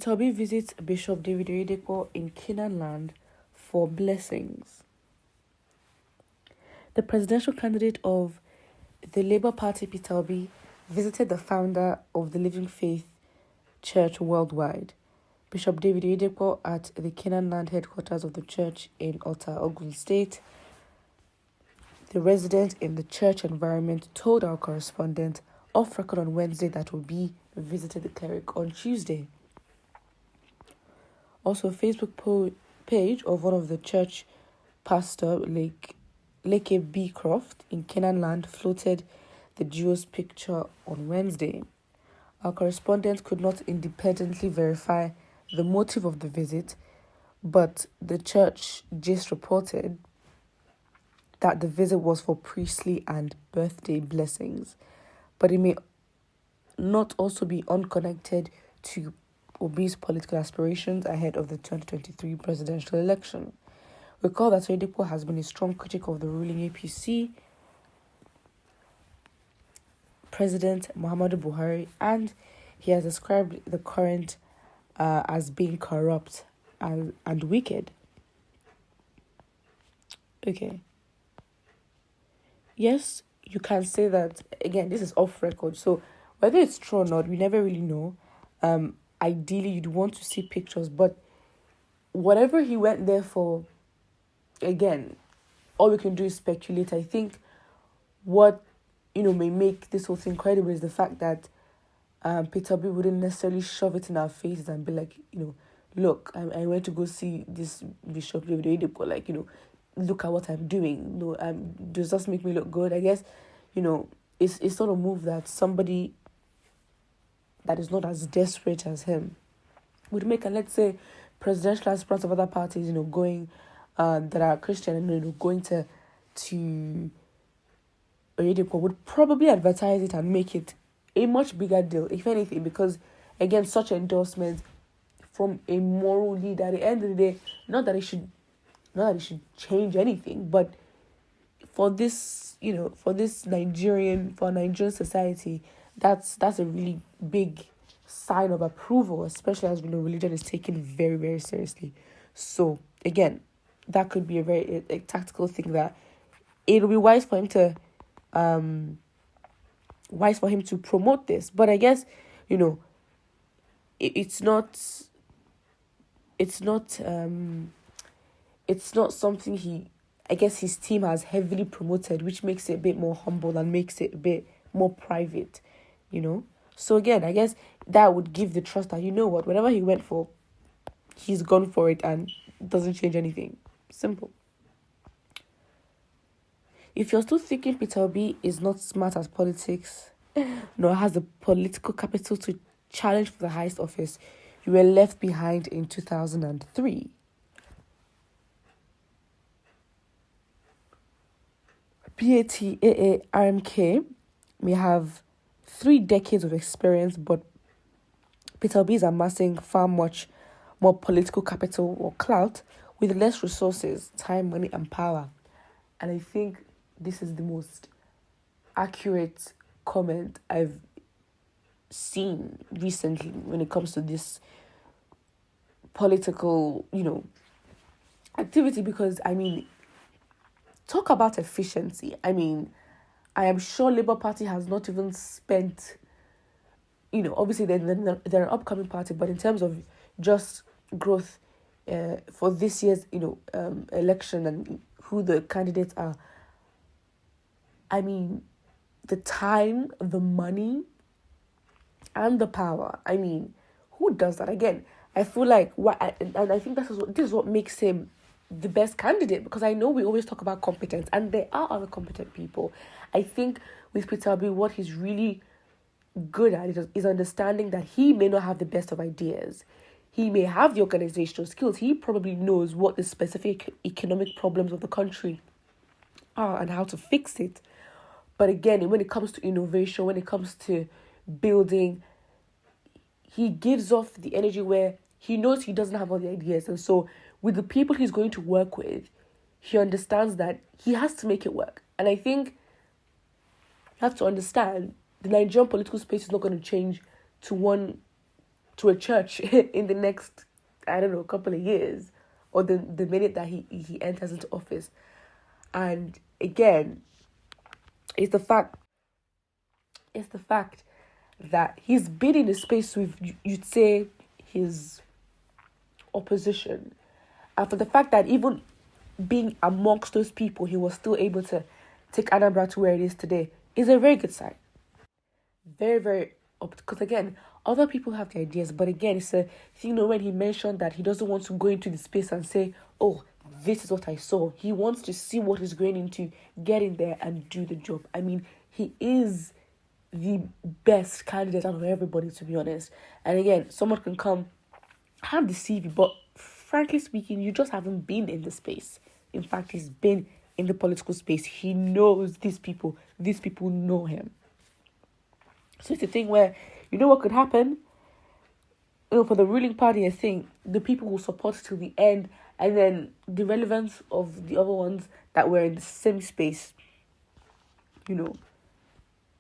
Peter Obi visits Bishop David Oyedepo in Canaan land for blessings. The presidential candidate of the Labour Party, Peter Obi, visited the founder of the Living Faith Church worldwide, Bishop David Oyedepo, at the Canaan land headquarters of the church in Ota, Ogun State. The resident in the church environment told our correspondent off record on Wednesday that Obi visited the cleric on Tuesday. Also, a Facebook page of one of the church pastor, Leke B. Croft, in Canaan land, floated the duo's picture on Wednesday. Our correspondent could not independently verify the motive of the visit, but the church just reported that the visit was for priestly and birthday blessings, but it may not also be unconnected to Obi's political aspirations ahead of the 2023 presidential election. Recall that Oyedepo has been a strong critic of the ruling APC President Muhammadu Buhari, and he has described the current as being corrupt and wicked. Okay. Yes, you can say that. Again, this is off record, so whether it's true or not, we never really know. Ideally, you'd want to see pictures, but whatever he went there for, again, all we can do is speculate. I think what may make this whole thing credible is the fact that Peter Obi wouldn't necessarily shove it in our faces and be like, look, I went to go see this Bishop David Oyedepo, like, look at what I'm doing. Does this make me look good? I guess, it's sort of move that somebody that is not as desperate as him would make. And let's say presidential aspirants of other parties, going that are Christian and going to Oyedepo would probably advertise it and make it a much bigger deal, if anything, because again, such endorsements from a moral leader, at the end of the day, not that it should change anything, but for this, for Nigerian society, that's a really big sign of approval, especially as religion is taken very, very seriously. So again, that could be a very tactical thing that it'll be wise for him to promote this. But I guess it's not something his team has heavily promoted, which makes it a bit more humble and makes it a bit more private, So again, I guess that would give the trust that, whatever he went for, he's gone for it and doesn't change anything. Simple. If you're still thinking Peter Obi is not smart at politics, nor has the political capital to challenge for the highest office, you were left behind in 2003. PATA RMK may have 3 decades of experience, but Peter Obi is amassing far much more political capital or clout with less resources, time, money, and power. And I think this is the most accurate comment I've seen recently when it comes to this political, activity, because, talk about efficiency. I am sure Labour Party has not even spent, obviously they're an upcoming party, but in terms of just growth for this year's, election and who the candidates are, the time, the money, and the power. Who does that? Again, I feel like and I think this is what makes him the best candidate, because I know we always talk about competence, and there are other competent people. I think with Peter Obi, what he's really good at is understanding that he may not have the best of ideas. He may have the organizational skills. He probably knows what the specific economic problems of the country are and how to fix it. But again, when it comes to innovation, when it comes to building, he gives off the energy where he knows he doesn't have all the ideas. And so with the people he's going to work with, he understands that he has to make it work. And I think you have to understand the Nigerian political space is not going to change to one to a church in the next, I don't know, couple of years, or the minute that he enters into office. And again, it's the fact it's the fact that he's been in a space with, you'd say, his opposition, and for the fact that even being amongst those people, he was still able to take Anambra to where it is today, is a very good sign. Very, very up, because again, other people have their ideas, but again, it's a thing, when he mentioned that he doesn't want to go into the space and say, oh, this is what I saw. He wants to see what he's going into, get in there and do the job. I mean, he is the best candidate out of everybody, to be honest. And again, someone can come, have the CV, but frankly speaking, you just haven't been in the space. In fact, he's been in the political space. He knows these people. These people know him. So it's a thing where, what could happen? For the ruling party, I think the people will support till the end, and then the relevance of the other ones that were in the same space,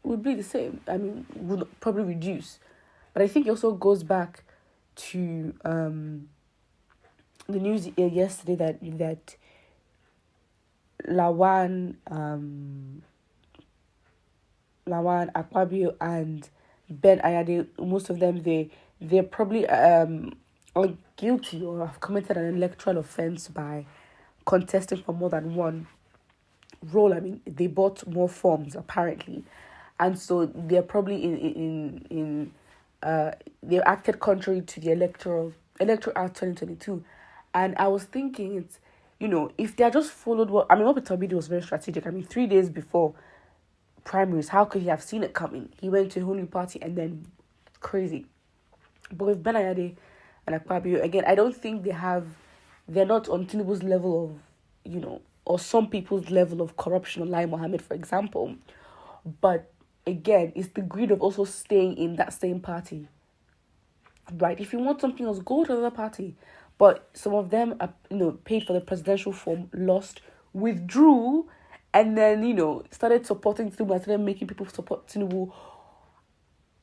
would be the same. I mean, would probably reduce. But I think it also goes back to the news yesterday that Lawan, Akpabio, and Ben Ayade, most of them, they're probably are guilty or have committed an electoral offence by contesting for more than one role. I mean, they bought more forms apparently, and so they're probably in they acted contrary to the Electoral Act 2022. And I was thinking, it's if they had just followed what Peter Obi did was very strategic. I mean, 3 days before primaries, how could he have seen it coming? He went to a whole new party and then crazy. But with Ben Ayade and Akpabio, again, I don't think they're not on Tinubu's level of, or some people's level of corruption, or Lai Mohammed, for example. But again, it's the greed of also staying in that same party. Right? If you want something else, go to another party. But some of them are, paid for the presidential form, lost, withdrew, and then, started supporting Tinubu and started making people support Tinubu,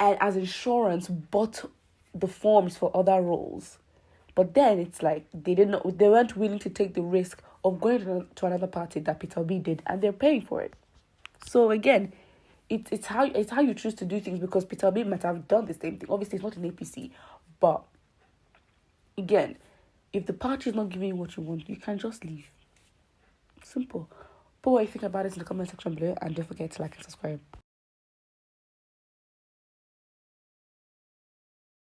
and as insurance, bought the forms for other roles. But then it's like they weren't willing to take the risk of going to another party that Peter Obi did, and they're paying for it. So again, it's how you choose to do things, because Peter Obi might have done the same thing. Obviously, it's not an APC, but again, if the party is not giving you what you want, you can just leave. Simple. Put what you think about it in the comment section below, and don't forget to like and subscribe.